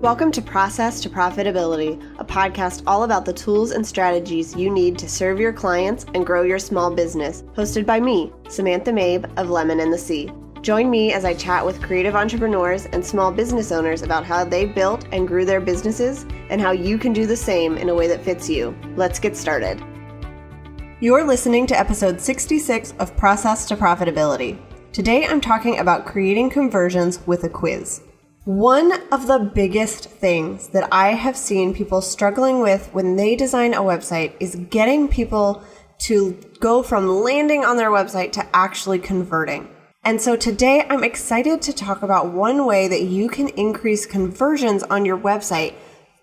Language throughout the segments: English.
Welcome to Process to Profitability, a podcast all about the tools and strategies you need to serve your clients and grow your small business, hosted by me, Samantha Mabe of Lemon and the Sea. Join me as I chat with creative entrepreneurs and small business owners about how they built and grew their businesses and how you can do the same in a way that fits you. Let's get started. You're listening to episode 66 of Process to Profitability. Today I'm talking about creating conversions with a quiz. One of the biggest things that I have seen people struggling with when they design a website is getting people to go from landing on their website to actually converting. And so today I'm excited to talk about one way that you can increase conversions on your website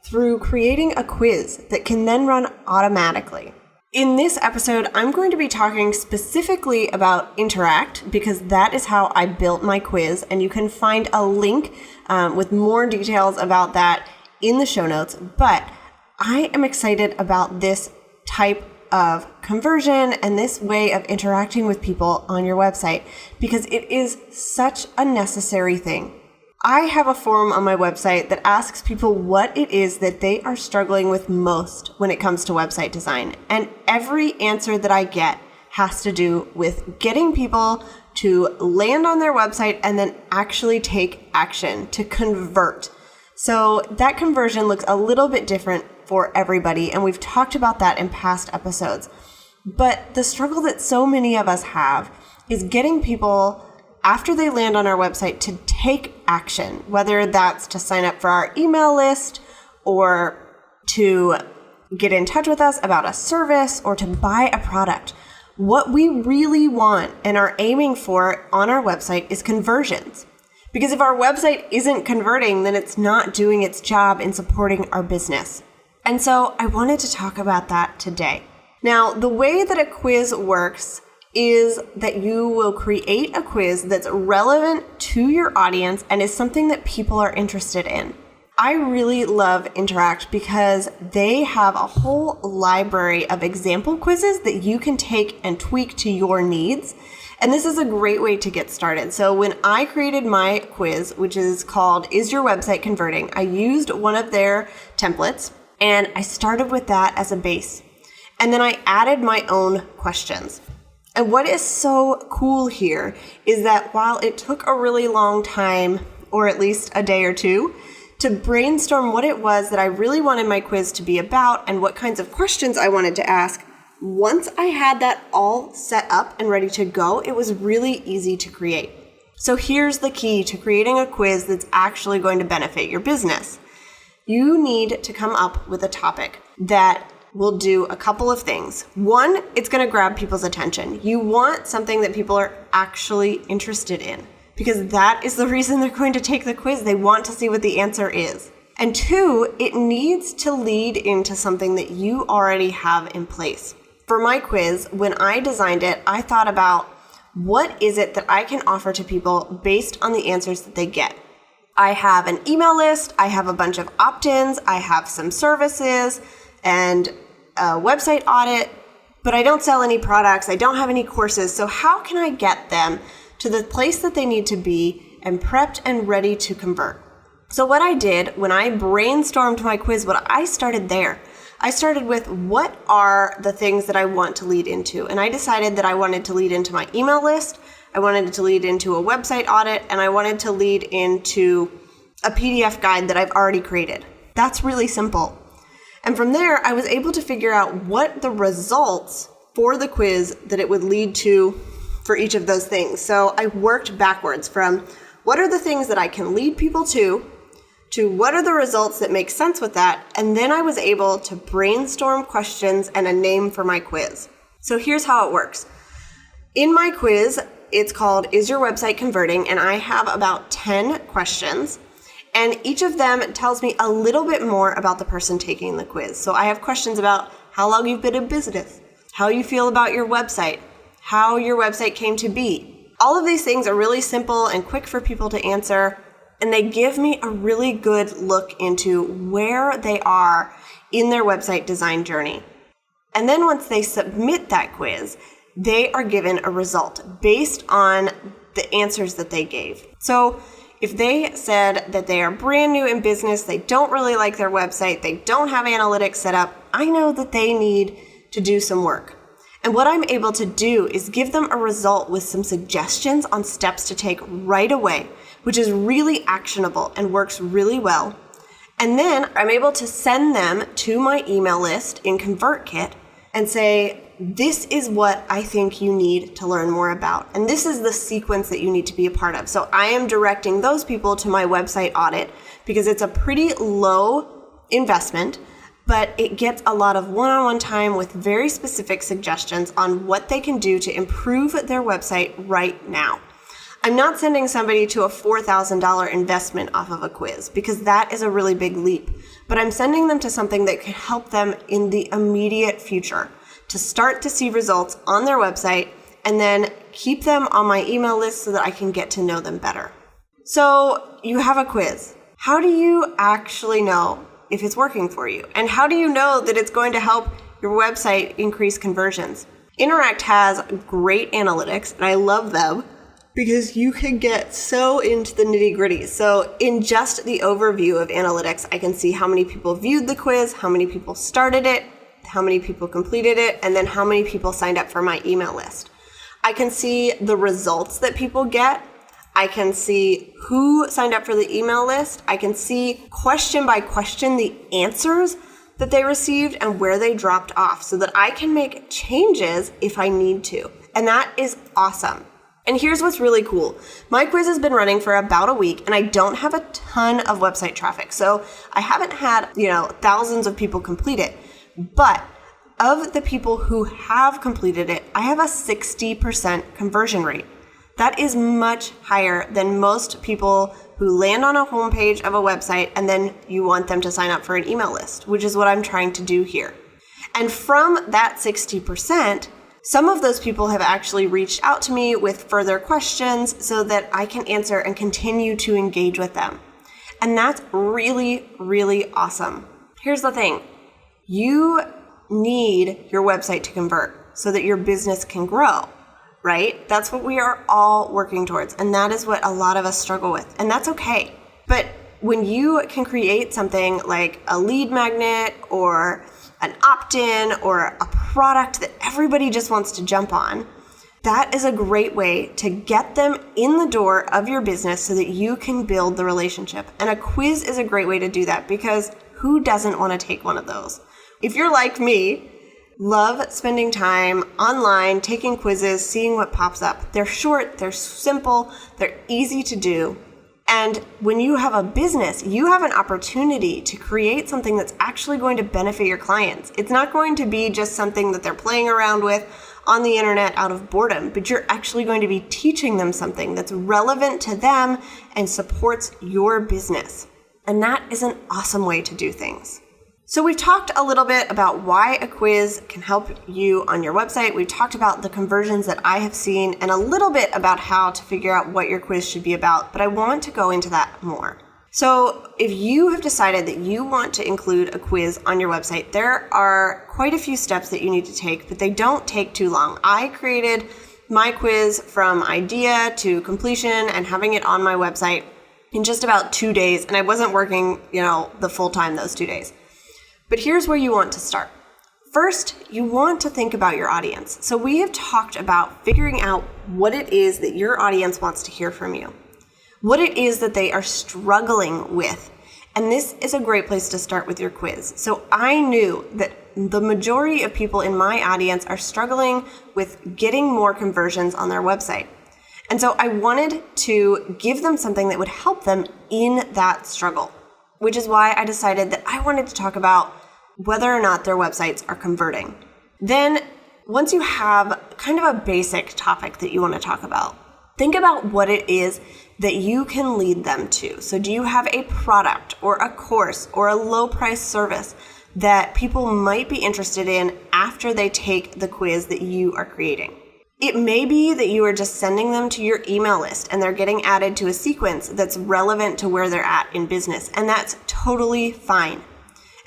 through creating a quiz that can then run automatically. In this episode, I'm going to be talking specifically about Interact because that is how I built my quiz, and you can find a link with more details about that in the show notes. But I am excited about this type of conversion and this way of interacting with people on your website because it is such a necessary thing. I have a forum on my website that asks people what it is that they are struggling with most when it comes to website design. And every answer that I get has to do with getting people to land on their website and then actually take action, to convert. So that conversion looks a little bit different for everybody, and we've talked about that in past episodes. But the struggle that so many of us have is getting people after they land on our website to take action, whether that's to sign up for our email list or to get in touch with us about a service or to buy a product. What we really want and are aiming for on our website is conversions. Because if our website isn't converting, then it's not doing its job in supporting our business. And so I wanted to talk about that today. Now, the way that a quiz works is that you will create a quiz that's relevant to your audience and is something that people are interested in. I really love Interact because they have a whole library of example quizzes that you can take and tweak to your needs. And this is a great way to get started. So when I created my quiz, which is called Is Your Website Converting? I used one of their templates and I started with that as a base. And then I added my own questions. And what is so cool here is that while it took a really long time, or at least a day or two, to brainstorm what it was that I really wanted my quiz to be about and what kinds of questions I wanted to ask, once I had that all set up and ready to go, it was really easy to create. So here's the key to creating a quiz that's actually going to benefit your business. You need to come up with a topic that will do a couple of things. One, it's going to grab people's attention. You want something that people are actually interested in because that is the reason they're going to take the quiz. They want to see what the answer is. And two, it needs to lead into something that you already have in place. For my quiz, when I designed it, I thought about what is it that I can offer to people based on the answers that they get. I have an email list, I have a bunch of opt-ins, I have some services, and a website audit, but I don't sell any products, I don't have any courses, so how can I get them to the place that they need to be and prepped and ready to convert? So what I did when I brainstormed my quiz, I started there. I started with what are the things that I want to lead into, and I decided that I wanted to lead into my email list, I wanted to lead into a website audit, and I wanted to lead into a PDF guide that I've already created. That's really simple. And from there, I was able to figure out what the results for the quiz that it would lead to for each of those things. So I worked backwards from what are the things that I can lead people to what are the results that make sense with that, and then I was able to brainstorm questions and a name for my quiz. So here's how it works. In my quiz, it's called Is Your Website Converting? And I have about 10 questions. And each of them tells me a little bit more about the person taking the quiz. So I have questions about how long you've been in business, how you feel about your website, how your website came to be. All of these things are really simple and quick for people to answer, and they give me a really good look into where they are in their website design journey. And then once they submit that quiz, they are given a result based on the answers that they gave. So if they said that they are brand new in business, they don't really like their website, they don't have analytics set up, I know that they need to do some work. And what I'm able to do is give them a result with some suggestions on steps to take right away, which is really actionable and works really well. And then I'm able to send them to my email list in ConvertKit and say, this is what I think you need to learn more about. And this is the sequence that you need to be a part of. So I am directing those people to my website audit because it's a pretty low investment, but it gets a lot of one-on-one time with very specific suggestions on what they can do to improve their website right now. I'm not sending somebody to a $4,000 investment off of a quiz because that is a really big leap, but I'm sending them to something that can help them in the immediate future to start to see results on their website and then keep them on my email list so that I can get to know them better. So you have a quiz. How do you actually know if it's working for you? And how do you know that it's going to help your website increase conversions? Interact has great analytics, and I love them because you can get so into the nitty-gritty. So in just the overview of analytics, I can see how many people viewed the quiz, how many people started it, how many people completed it, and then how many people signed up for my email list. I can see the results that people get. I can see who signed up for the email list. I can see question by question the answers that they received and where they dropped off so that I can make changes if I need to. And that is awesome. And here's what's really cool. My quiz has been running for about a week and I don't have a ton of website traffic. So I haven't had, thousands of people complete it. But of the people who have completed it, I have a 60% conversion rate. That is much higher than most people who land on a homepage of a website and then you want them to sign up for an email list, which is what I'm trying to do here. And from that 60%, some of those people have actually reached out to me with further questions so that I can answer and continue to engage with them. And that's really, really awesome. Here's the thing. You need your website to convert so that your business can grow, right? That's what we are all working towards. And that is what a lot of us struggle with. And that's okay. But when you can create something like a lead magnet or an opt-in or a product that everybody just wants to jump on, that is a great way to get them in the door of your business so that you can build the relationship. And a quiz is a great way to do that because who doesn't want to take one of those? If you're like me, love spending time online, taking quizzes, seeing what pops up. They're short, they're simple, they're easy to do. And when you have a business, you have an opportunity to create something that's actually going to benefit your clients. It's not going to be just something that they're playing around with on the internet out of boredom, but you're actually going to be teaching them something that's relevant to them and supports your business. And that is an awesome way to do things. So we've talked a little bit about why a quiz can help you on your website. We've talked about the conversions that I have seen and a little bit about how to figure out what your quiz should be about, but I want to go into that more. So if you have decided that you want to include a quiz on your website, there are quite a few steps that you need to take, but they don't take too long. I created my quiz from idea to completion and having it on my website in just about 2 days, and I wasn't working, the full time those 2 days. But here's where you want to start. First, you want to think about your audience. So we have talked about figuring out what it is that your audience wants to hear from you, what it is that they are struggling with. And this is a great place to start with your quiz. So I knew that the majority of people in my audience are struggling with getting more conversions on their website. And so I wanted to give them something that would help them in that struggle, which is why I decided that I wanted to talk about whether or not their websites are converting. Then, once you have kind of a basic topic that you want to talk about, think about what it is that you can lead them to. So do you have a product or a course or a low price service that people might be interested in after they take the quiz that you are creating? It may be that you are just sending them to your email list and they're getting added to a sequence that's relevant to where they're at in business, and that's totally fine.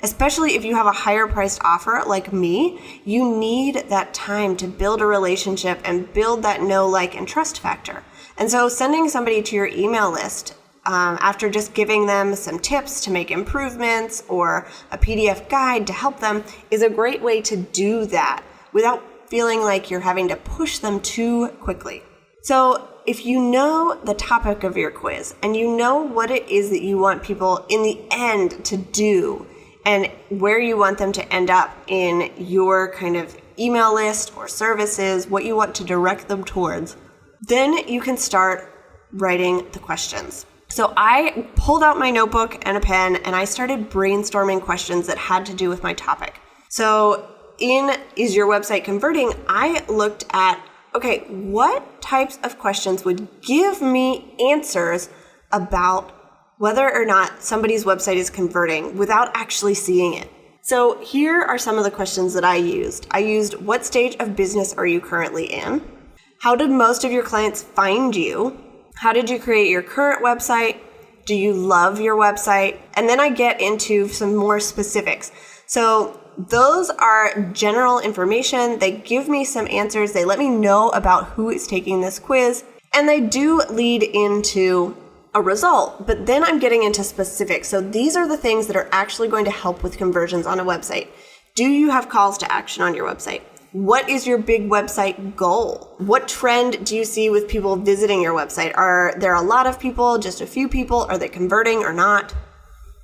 Especially if you have a higher priced offer like me, you need that time to build a relationship and build that know, like, and trust factor. And so sending somebody to your email list after just giving them some tips to make improvements or a PDF guide to help them is a great way to do that without feeling like you're having to push them too quickly. So if you know the topic of your quiz and you know what it is that you want people in the end to do and where you want them to end up in your kind of email list or services, what you want to direct them towards, then you can start writing the questions. So I pulled out my notebook and a pen and I started brainstorming questions that had to do with my topic. So in Is Your Website Converting, I looked at, okay, what types of questions would give me answers about whether or not somebody's website is converting without actually seeing it. So here are some of the questions that I used. I used, what stage of business are you currently in? How did most of your clients find you? How did you create your current website? Do you love your website? And then I get into some more specifics. So those are general information. They give me some answers. They let me know about who is taking this quiz. And they do lead into a result, but then I'm getting into specifics. So these are the things that are actually going to help with conversions on a website. Do you have calls to action on your website? What is your big website goal? What trend do you see with people visiting your website? Are there a lot of people, just a few people? Are they converting or not?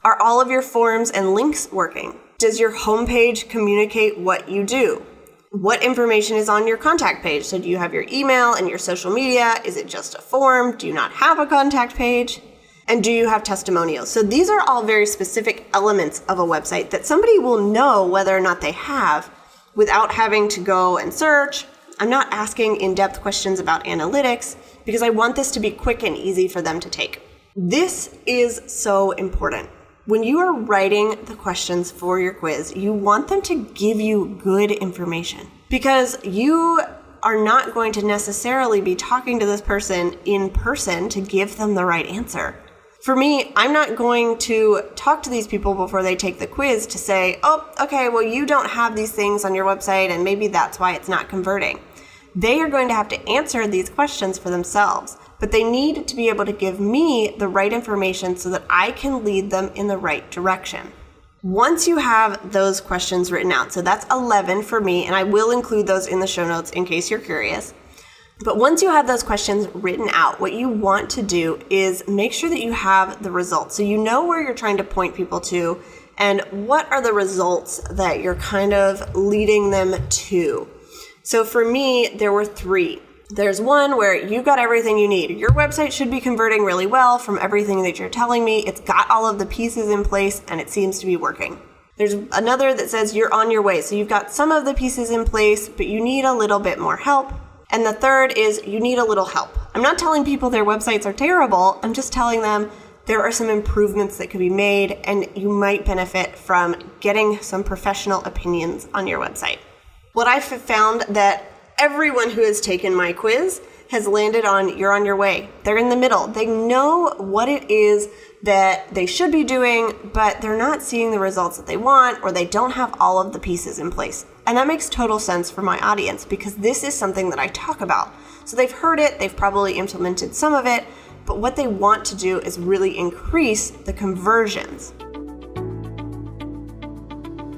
Are all of your forms and links working? Does your homepage communicate what you do? What information is on your contact page? So do you have your email and your social media? Is it just a form? Do you not have a contact page? And do you have testimonials? So these are all very specific elements of a website that somebody will know whether or not they have without having to go and search. I'm not asking in-depth questions about analytics because I want this to be quick and easy for them to take. This is so important. When you are writing the questions for your quiz, you want them to give you good information because you are not going to necessarily be talking to this person in person to give them the right answer. For me, I'm not going to talk to these people before they take the quiz to say, oh, okay, well, you don't have these things on your website and maybe that's why it's not converting. They are going to have to answer these questions for themselves, but they need to be able to give me the right information so that I can lead them in the right direction. Once you have those questions written out, so that's 11 for me, and I will include those in the show notes in case you're curious. But once you have those questions written out, what you want to do is make sure that you have the results. So you know where you're trying to point people to and what are the results that you're kind of leading them to. So for me, there were 3. There's one where you've got everything you need. Your website should be converting really well from everything that you're telling me. It's got all of the pieces in place and it seems to be working. There's another that says you're on your way. So you've got some of the pieces in place, but you need a little bit more help. And the third is you need a little help. I'm not telling people their websites are terrible. I'm just telling them there are some improvements that could be made and you might benefit from getting some professional opinions on your website. What I've found that everyone who has taken my quiz has landed on you're on your way. They're in the middle. They know what it is that they should be doing, but they're not seeing the results that they want or they don't have all of the pieces in place. And that makes total sense for my audience because this is something that I talk about. So they've heard it, they've probably implemented some of it, but what they want to do is really increase the conversions.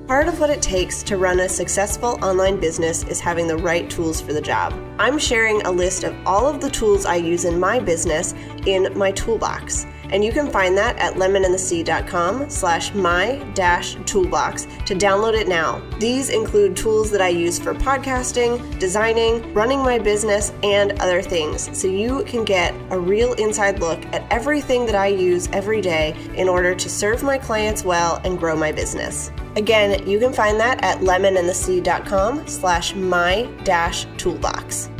Part of what it takes to run a successful online business is having the right tools for the job. I'm sharing a list of all of the tools I use in my business in my toolbox. And you can find that at lemonandthesea.com/my-toolbox to download it now. These include tools that I use for podcasting, designing, running my business, and other things. So you can get a real inside look at everything that I use every day in order to serve my clients well and grow my business. Again, you can find that at lemonandthesea.com/my-toolbox.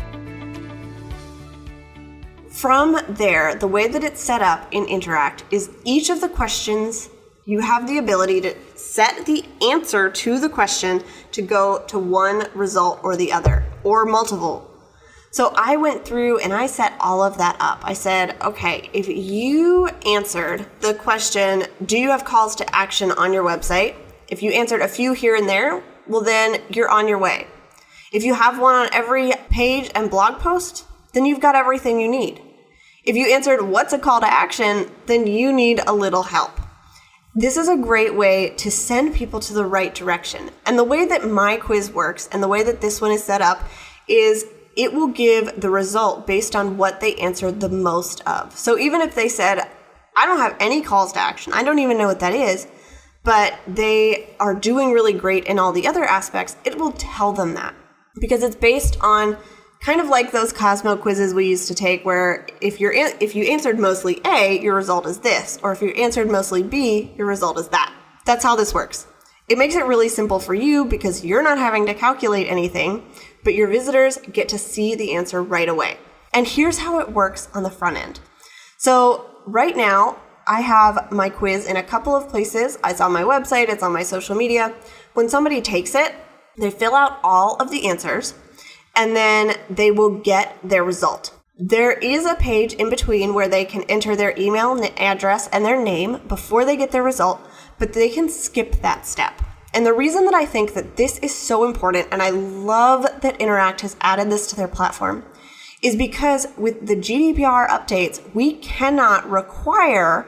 From there, the way that it's set up in Interact is each of the questions, you have the ability to set the answer to the question to go to one result or the other, or multiple. So I went through and I set all of that up. I said, okay, if you answered the question, do you have calls to action on your website? If you answered a few here and there, well then you're on your way. If you have one on every page and blog post, then you've got everything you need. If you answered what's a call to action, then you need a little help. This is a great way to send people to the right direction. And the way that my quiz works and the way that this one is set up is it will give the result based on what they answered the most of. So even if they said, I don't have any calls to action, I don't even know what that is, but they are doing really great in all the other aspects, it will tell them that. Because it's based on kind of like those Cosmo quizzes we used to take where if you answered mostly A, your result is this. Or if you answered mostly B, your result is that. That's how this works. It makes it really simple for you because you're not having to calculate anything, but your visitors get to see the answer right away. And here's how it works on the front end. So right now, I have my quiz in a couple of places. It's on my website, it's on my social media. When somebody takes it, they fill out all of the answers, and then they will get their result. There is a page in between where they can enter their email address and their name before they get their result, but they can skip that step. And the reason that I think that this is so important, and I love that Interact has added this to their platform, is because with the GDPR updates, we cannot require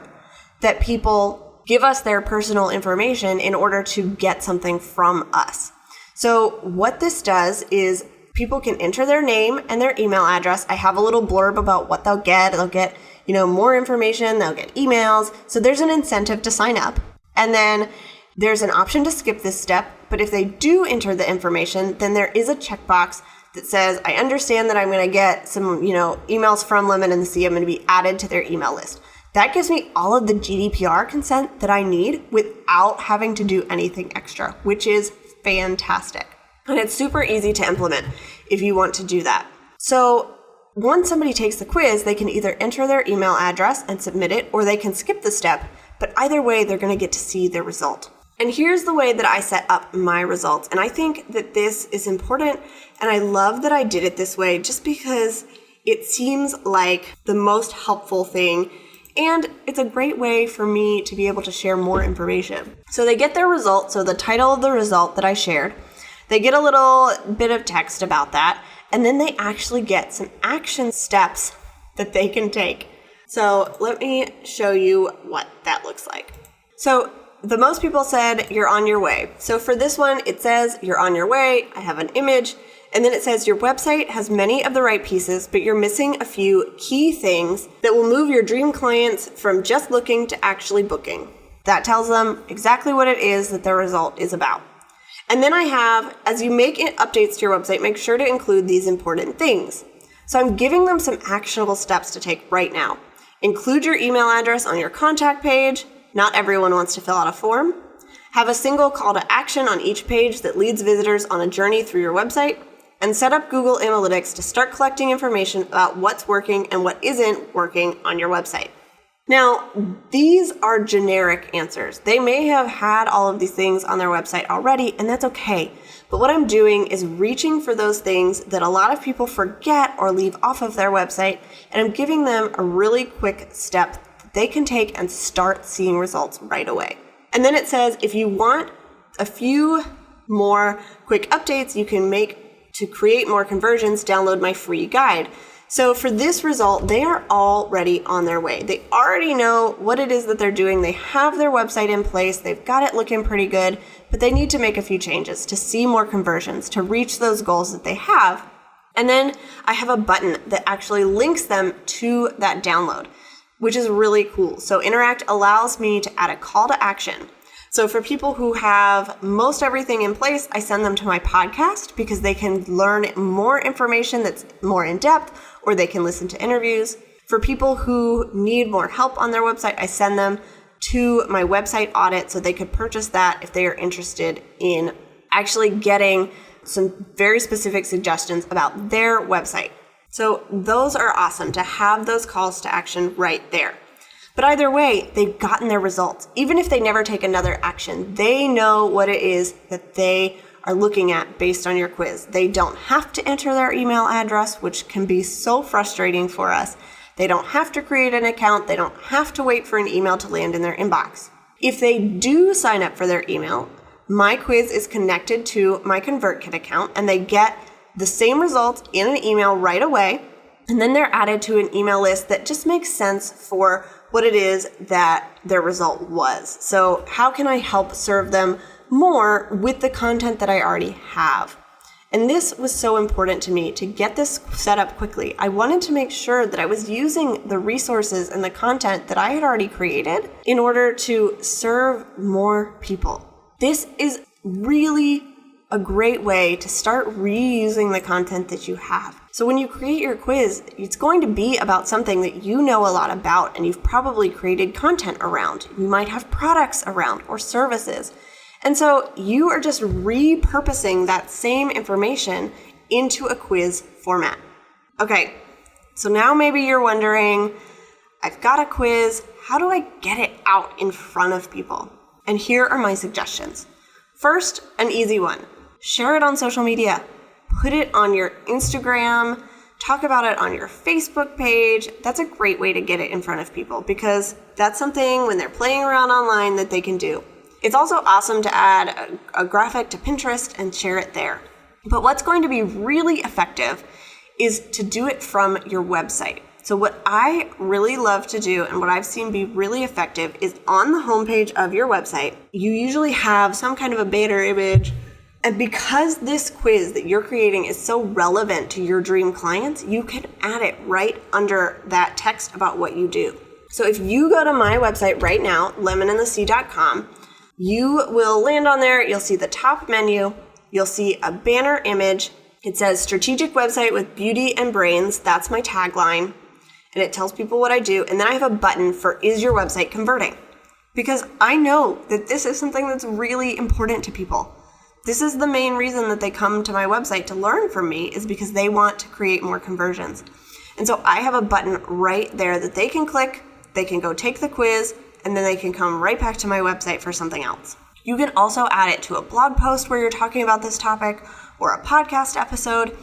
that people give us their personal information in order to get something from us. So what this does is people can enter their name and their email address. I have a little blurb about what they'll get. They'll get, more information. They'll get emails. So there's an incentive to sign up. And then there's an option to skip this step. But if they do enter the information, then there is a checkbox that says, I understand that I'm going to get some, emails from Lemon and the Sea. I'm going to be added to their email list. That gives me all of the GDPR consent that I need without having to do anything extra, which is fantastic. And it's super easy to implement if you want to do that. So once somebody takes the quiz, they can either enter their email address and submit it, or they can skip the step. But either way, they're going to get to see their result. And here's the way that I set up my results. And I think that this is important. And I love that I did it this way just because it seems like the most helpful thing. And it's a great way for me to be able to share more information. So they get their result. So the title of the result that I shared, they get a little bit of text about that. And then they actually get some action steps that they can take. So let me show you what that looks like. So the most people said you're on your way. So for this one, it says you're on your way. I have an image. And then it says your website has many of the right pieces, but you're missing a few key things that will move your dream clients from just looking to actually booking. That tells them exactly what it is that their result is about. And then I have, as you make updates to your website, make sure to include these important things. So I'm giving them some actionable steps to take right now. Include your email address on your contact page. Not everyone wants to fill out a form. Have a single call to action on each page that leads visitors on a journey through your website. And set up Google Analytics to start collecting information about what's working and what isn't working on your website. Now, these are generic answers. They may have had all of these things on their website already, and that's okay. But what I'm doing is reaching for those things that a lot of people forget or leave off of their website, and I'm giving them a really quick step that they can take and start seeing results right away. And then it says if you want a few more quick updates you can make to create more conversions, download my free guide. So for this result, they are already on their way. They already know what it is that they're doing. They have their website in place. They've got it looking pretty good, but they need to make a few changes to see more conversions, to reach those goals that they have. And then I have a button that actually links them to that download, which is really cool. So Interact allows me to add a call to action. So for people who have most everything in place, I send them to my podcast because they can learn more information that's more in depth, or they can listen to interviews. For people who need more help on their website, I send them to my website audit so they could purchase that if they are interested in actually getting some very specific suggestions about their website. So those are awesome to have those calls to action right there. But either way, they've gotten their results. Even if they never take another action, they know what it is that they are looking at based on your quiz. They don't have to enter their email address, which can be so frustrating for us. They don't have to create an account. They don't have to wait for an email to land in their inbox. If they do sign up for their email, my quiz is connected to my ConvertKit account, and they get the same results in an email right away. And then they're added to an email list that just makes sense for what it is that their result was. So how can I help serve them more with the content that I already have? And this was so important to me to get this set up quickly. I wanted to make sure that I was using the resources and the content that I had already created in order to serve more people. This is really a great way to start reusing the content that you have. So when you create your quiz, it's going to be about something that you know a lot about and you've probably created content around. You might have products around or services. And so you are just repurposing that same information into a quiz format. Okay, so now maybe you're wondering, I've got a quiz, how do I get it out in front of people? And here are my suggestions. First, an easy one. Share it on social media. Put it on your Instagram. Talk about it on your Facebook page. That's a great way to get it in front of people because that's something when they're playing around online that they can do. It's also awesome to add a graphic to Pinterest and share it there. But what's going to be really effective is to do it from your website. So what I really love to do and what I've seen be really effective is on the homepage of your website, you usually have some kind of a banner image. And because this quiz that you're creating is so relevant to your dream clients, you can add it right under that text about what you do. So if you go to my website right now, lemonandthesea.com, you will land on there. You'll see the top menu. You'll see a banner image. It says strategic website with beauty and brains. That's my tagline. And it tells people what I do. And then I have a button for is your website converting? Because I know that this is something that's really important to people. This is the main reason that they come to my website to learn from me is because they want to create more conversions. And so I have a button right there that they can click. They can go take the quiz. And then they can come right back to my website for something else. You can also add it to a blog post where you're talking about this topic or a podcast episode.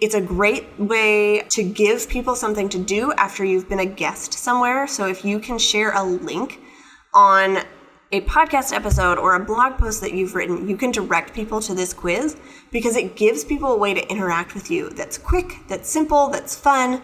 It's a great way to give people something to do after you've been a guest somewhere. So if you can share a link on a podcast episode or a blog post that you've written, you can direct people to this quiz because it gives people a way to interact with you that's quick, that's simple, that's fun,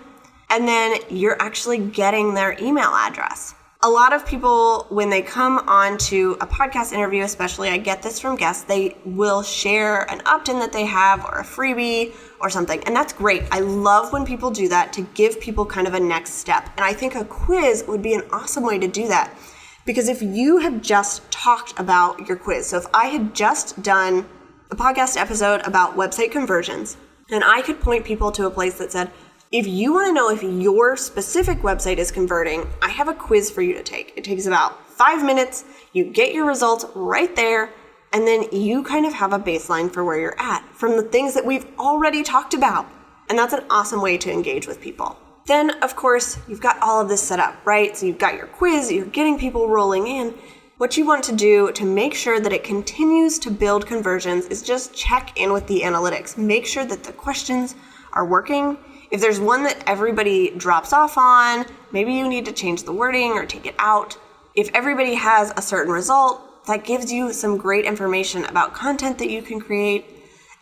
and then you're actually getting their email address. A lot of people, when they come on to a podcast interview, especially, I get this from guests, they will share an opt-in that they have or a freebie or something. And that's great. I love when people do that to give people kind of a next step. And I think a quiz would be an awesome way to do that. Because if you have just talked about your quiz, so if I had just done a podcast episode about website conversions, and I could point people to a place that said, if you want to know if your specific website is converting, I have a quiz for you to take. It takes about 5 minutes. You get your results right there, and then you kind of have a baseline for where you're at from the things that we've already talked about. And that's an awesome way to engage with people. Then, of course, you've got all of this set up, right? So you've got your quiz, you're getting people rolling in. What you want to do to make sure that it continues to build conversions is just check in with the analytics. Make sure that the questions are working. If there's one that everybody drops off on, maybe you need to change the wording or take it out. If everybody has a certain result, that gives you some great information about content that you can create.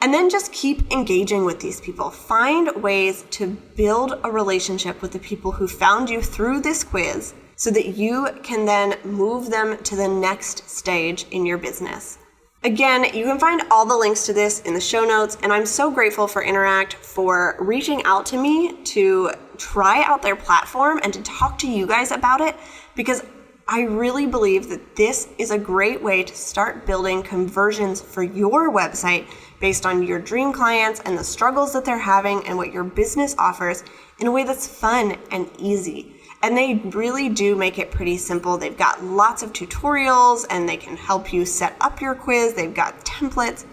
And then just keep engaging with these people. Find ways to build a relationship with the people who found you through this quiz so that you can then move them to the next stage in your business. Again, you can find all the links to this in the show notes, and I'm so grateful for Interact for reaching out to me to try out their platform and to talk to you guys about it, because I really believe that this is a great way to start building conversions for your website based on your dream clients and the struggles that they're having and what your business offers in a way that's fun and easy. And they really do make it pretty simple. They've got lots of tutorials and they can help you set up your quiz. They've got templates.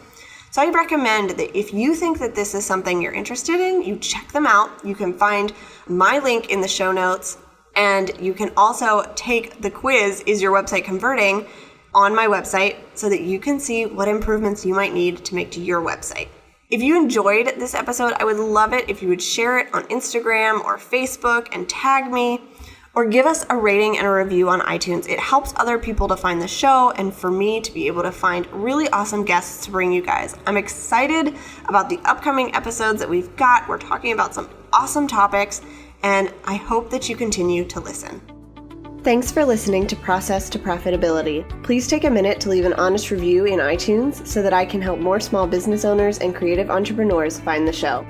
So I recommend that if you think that this is something you're interested in, you check them out. You can find my link in the show notes, and you can also take the quiz, Is Your Website Converting, on my website so that you can see what improvements you might need to make to your website. If you enjoyed this episode, I would love it if you would share it on Instagram or Facebook and tag me, or give us a rating and a review on iTunes. It helps other people to find the show and for me to be able to find really awesome guests to bring you guys. I'm excited about the upcoming episodes that we've got. We're talking about some awesome topics, and I hope that you continue to listen. Thanks for listening to Process to Profitability. Please take a minute to leave an honest review in iTunes so that I can help more small business owners and creative entrepreneurs find the show.